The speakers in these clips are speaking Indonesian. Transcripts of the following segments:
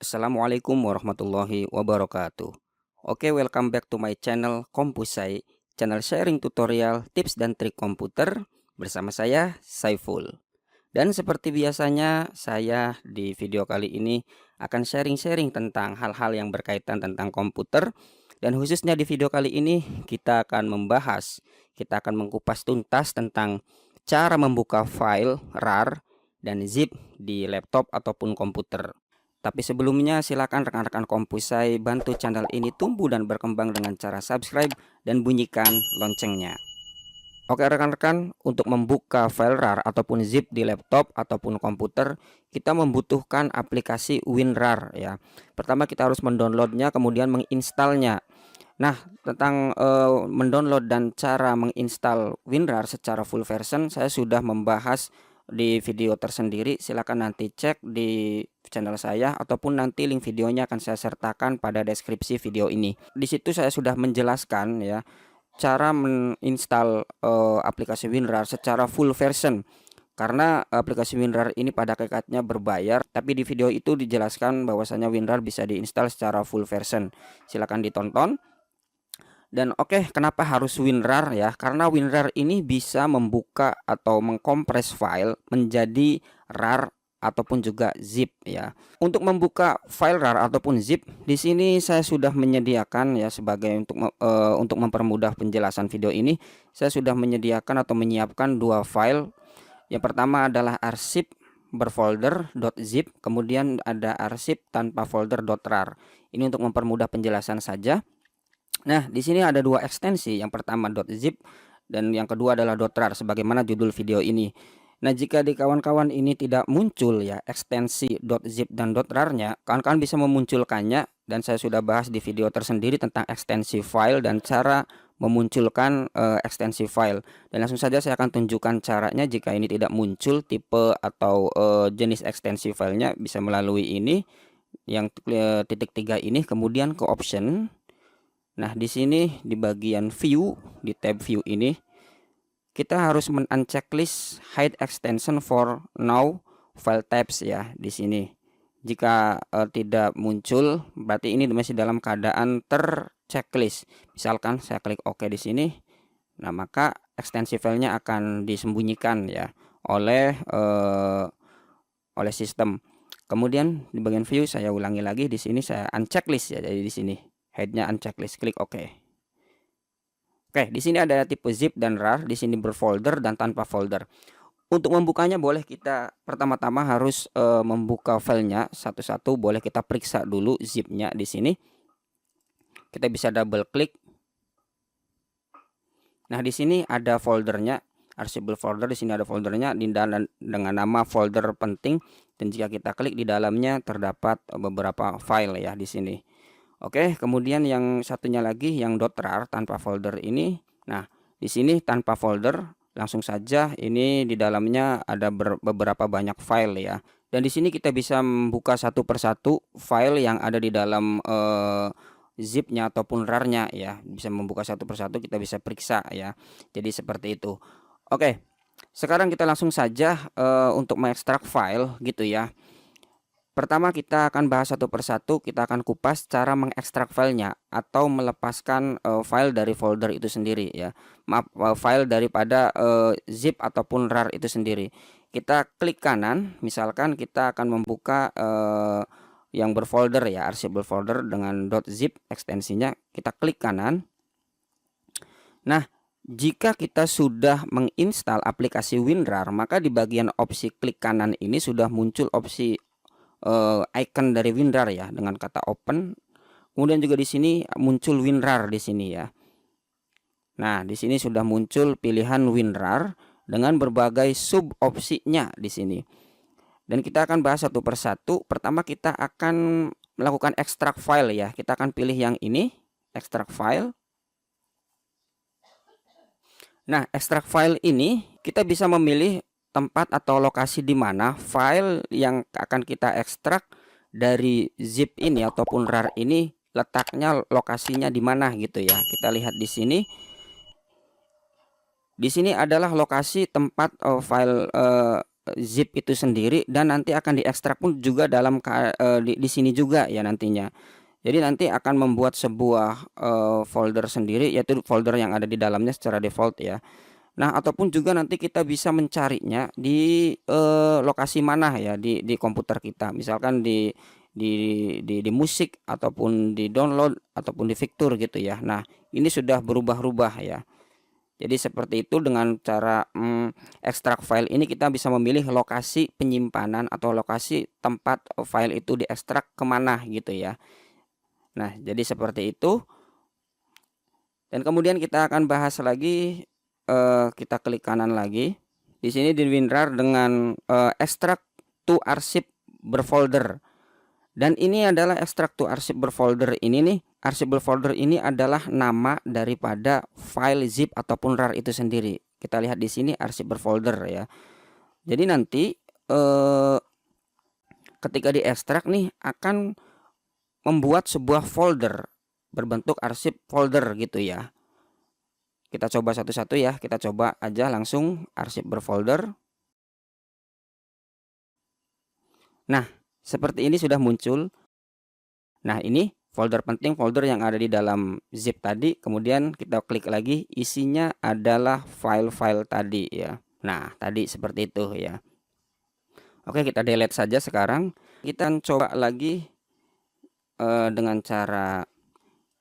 Assalamualaikum warahmatullahi wabarakatuh. Oke, welcome back to my channel Kompusai, channel sharing tutorial, tips dan trik komputer bersama saya Saiful. Dan seperti biasanya, saya di video kali ini akan sharing-sharing tentang hal-hal yang berkaitan tentang komputer. Dan khususnya di video kali ini kita akan mengkupas tuntas tentang cara membuka file RAR dan zip di laptop ataupun komputer. Tapi sebelumnya silakan rekan-rekan Kompusai bantu channel ini tumbuh dan berkembang dengan cara subscribe dan bunyikan loncengnya. Oke rekan-rekan, untuk membuka file RAR ataupun zip di laptop ataupun komputer, kita membutuhkan aplikasi WinRAR ya. Pertama kita harus mendownloadnya, kemudian menginstalnya. Nah, tentang mendownload dan cara menginstal WinRAR secara full version saya sudah membahas di video tersendiri. Silakan nanti cek di channel saya ataupun nanti link videonya akan saya sertakan pada deskripsi video ini. Di situ saya sudah menjelaskan ya cara menginstal aplikasi WinRAR secara full version. Karena aplikasi WinRAR ini pada hakikatnya berbayar, tapi di video itu dijelaskan bahwasanya WinRAR bisa diinstal secara full version. Silakan ditonton. Dan oke, kenapa harus WinRAR ya? Karena WinRAR ini bisa membuka atau mengkompres file menjadi RAR ataupun juga zip ya. Untuk membuka file RAR ataupun zip, di sini saya sudah menyediakan ya sebagai untuk mempermudah penjelasan video ini, saya sudah menyediakan atau menyiapkan dua file. Yang pertama adalah arsip berfolder .zip, kemudian ada arsip tanpa folder .rar. Ini untuk mempermudah penjelasan saja. Nah, di sini ada dua ekstensi, yang pertama .zip dan yang kedua adalah .rar sebagaimana judul video ini. Nah, jika di kawan-kawan ini tidak muncul ya ekstensi .zip dan .rar-nya, kawan-kawan bisa memunculkannya dan saya sudah bahas di video tersendiri tentang ekstensi file dan cara memunculkan ekstensi file. Dan langsung saja saya akan tunjukkan caranya jika ini tidak muncul tipe atau jenis ekstensi filenya, bisa melalui ini yang titik 3 ini, kemudian ke option. Nah, di sini di bagian view, di tab view ini kita harus men-unchecklist hide extension for now file types ya di sini. Jika tidak muncul, berarti ini masih dalam keadaan terchecklist. Misalkan saya klik OK di sini. Nah, maka ekstensi filenya akan disembunyikan ya oleh sistem. Kemudian di bagian view saya ulangi lagi, di sini saya unchecklist ya, jadi di sini headnya unchecklist, klik OK. Oke, di sini ada tipe zip dan RAR, di sini berfolder dan tanpa folder. Untuk membukanya boleh kita pertama-tama harus membuka filenya satu-satu, boleh kita periksa dulu zipnya di sini. Kita bisa double klik. Nah, di sini ada foldernya, arsipable folder, di sini ada foldernya dengan nama folder penting, dan jika kita klik di dalamnya terdapat beberapa file ya di sini. Oke, kemudian yang satunya lagi yang .rar tanpa folder ini. Nah, di sini tanpa folder, langsung saja ini di dalamnya ada beberapa banyak file ya. Dan di sini kita bisa membuka satu persatu file yang ada di dalam zipnya ataupun RAR-nya ya. Bisa membuka satu persatu, kita bisa periksa ya. Jadi seperti itu. Oke, sekarang kita langsung saja untuk mengekstrak file gitu ya. Pertama kita akan bahas satu persatu, kita akan kupas cara mengekstrak filenya atau melepaskan file dari folder itu sendiri ya. Maaf, file daripada zip ataupun RAR itu sendiri. Kita klik kanan, misalkan kita akan membuka yang berfolder ya, arsip berfolder dengan .zip ekstensinya, kita klik kanan. Nah, jika kita sudah menginstal aplikasi WinRAR, maka di bagian opsi klik kanan ini sudah muncul opsi icon dari WinRAR ya dengan kata open. Kemudian juga di sini muncul WinRAR di sini ya. Nah, di sini sudah muncul pilihan WinRAR dengan berbagai sub opsinya di sini. Dan kita akan bahas satu persatu. Pertama kita akan melakukan ekstrak file ya. Kita akan pilih yang ini, ekstrak file. Nah, ekstrak file ini kita bisa memilih tempat atau lokasi di mana file yang akan kita ekstrak dari zip ini ataupun RAR ini letaknya, lokasinya di mana gitu ya. Kita lihat di sini. Di sini adalah lokasi tempat file zip itu sendiri, dan nanti akan diekstrak pun juga di sini juga ya nantinya. Jadi nanti akan membuat sebuah folder sendiri, yaitu folder yang ada di dalamnya secara default ya. Nah, ataupun juga nanti kita bisa mencarinya di lokasi mana ya di komputer kita. Misalkan di musik, ataupun di download, ataupun di fitur gitu ya. Nah, ini sudah berubah-ubah ya. Jadi seperti itu, dengan cara ekstrak file ini kita bisa memilih lokasi penyimpanan atau lokasi tempat file itu diekstrak kemana gitu ya. Nah, jadi seperti itu. Dan kemudian kita akan bahas lagi, kita klik kanan lagi. Di sini di WinRAR dengan extract to arsip berfolder. Dan ini adalah extract to arsip berfolder ini nih. Arsip berfolder ini adalah nama daripada file zip ataupun RAR itu sendiri. Kita lihat di sini arsip berfolder ya. Jadi nanti ketika diekstrak nih akan membuat sebuah folder berbentuk arsip folder gitu ya. Kita coba satu-satu ya. Kita coba aja langsung arsip berfolder. Nah, seperti ini sudah muncul. Nah, ini folder penting, folder yang ada di dalam zip tadi. Kemudian kita klik lagi, isinya adalah file-file tadi ya. Nah, tadi seperti itu ya. Oke, kita delete saja sekarang. Kita coba lagi dengan cara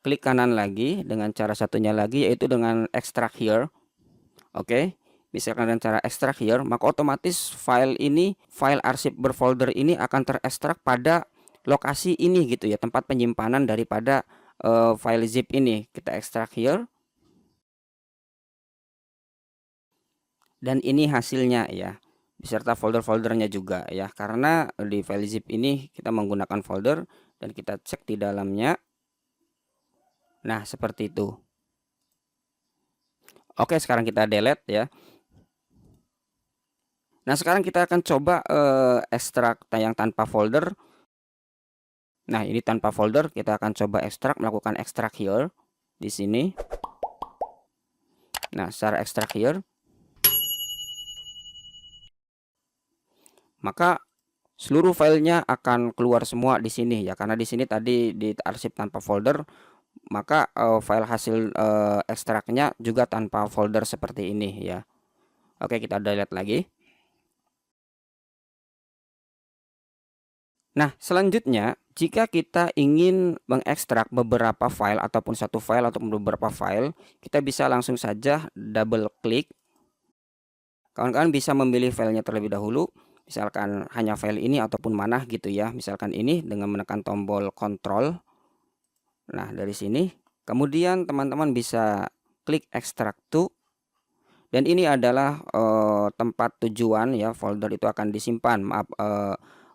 klik kanan lagi, dengan cara satunya lagi, yaitu dengan extract here. Oke, misalkan dengan cara extract here, maka otomatis file ini, file arsip berfolder ini akan terekstrak pada lokasi ini gitu ya, tempat penyimpanan daripada file zip ini. Kita ekstrak here. Dan ini hasilnya ya, beserta folder-foldernya juga ya, karena di file zip ini kita menggunakan folder dan kita cek di dalamnya. Nah, seperti itu. Oke, sekarang kita delete ya. Nah, sekarang kita akan coba ekstrak yang tanpa folder. Nah, ini tanpa folder, kita akan coba ekstrak, melakukan ekstrak here di sini. Nah, secara ekstrak here, maka seluruh filenya akan keluar semua di sini ya, karena di sini tadi di arsip tanpa folder, maka file hasil ekstraknya juga tanpa folder seperti ini ya. Oke, kita delete lagi. Nah, selanjutnya jika kita ingin mengekstrak beberapa file ataupun satu file ataupun beberapa file, kita bisa langsung saja double klik. Kawan-kawan bisa memilih filenya terlebih dahulu, misalkan hanya file ini ataupun mana gitu ya. Misalkan ini dengan menekan tombol Ctrl. Nah, dari sini kemudian teman-teman bisa klik extract to, dan ini adalah tempat tujuan ya, folder itu akan disimpan, maaf,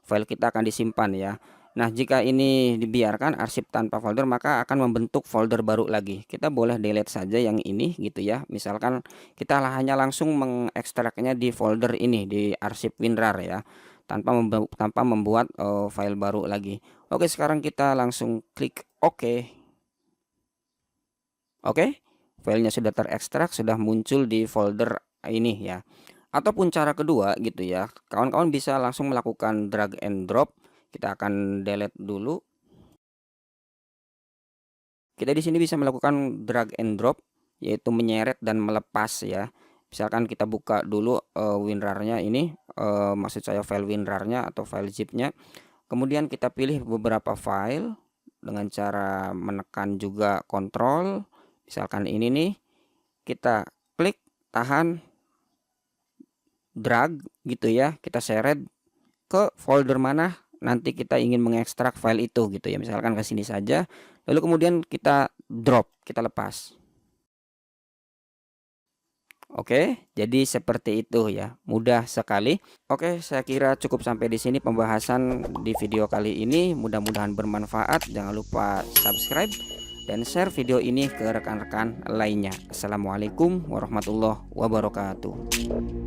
file kita akan disimpan ya. Nah, jika ini dibiarkan arsip tanpa folder, maka akan membentuk folder baru lagi. Kita boleh delete saja yang ini gitu ya. Misalkan kita hanya langsung mengekstraknya di folder ini, di arsip WinRAR ya, tanpa membuat file baru lagi. Oke, sekarang kita langsung klik OK. Oke, filenya sudah terekstrak, sudah muncul di folder ini ya. Ataupun cara kedua gitu ya, kawan-kawan bisa langsung melakukan drag and drop. Kita akan delete dulu. Kita di sini bisa melakukan drag and drop, yaitu menyeret dan melepas ya. Misalkan kita buka dulu WinRAR-nya ini, maksud saya file WinRAR-nya atau file zip-nya. Kemudian kita pilih beberapa file dengan cara menekan juga Ctrl. Misalkan ini nih, kita klik, tahan, drag gitu ya, kita seret ke folder mana nanti kita ingin mengekstrak file itu gitu ya, misalkan ke sini saja, lalu kemudian kita drop, kita lepas. Oke, jadi seperti itu ya, mudah sekali. Oke, saya kira cukup sampai di sini pembahasan di video kali ini, mudah-mudahan bermanfaat. Jangan lupa subscribe dan share video ini ke rekan-rekan lainnya. Assalamualaikum warahmatullahi wabarakatuh.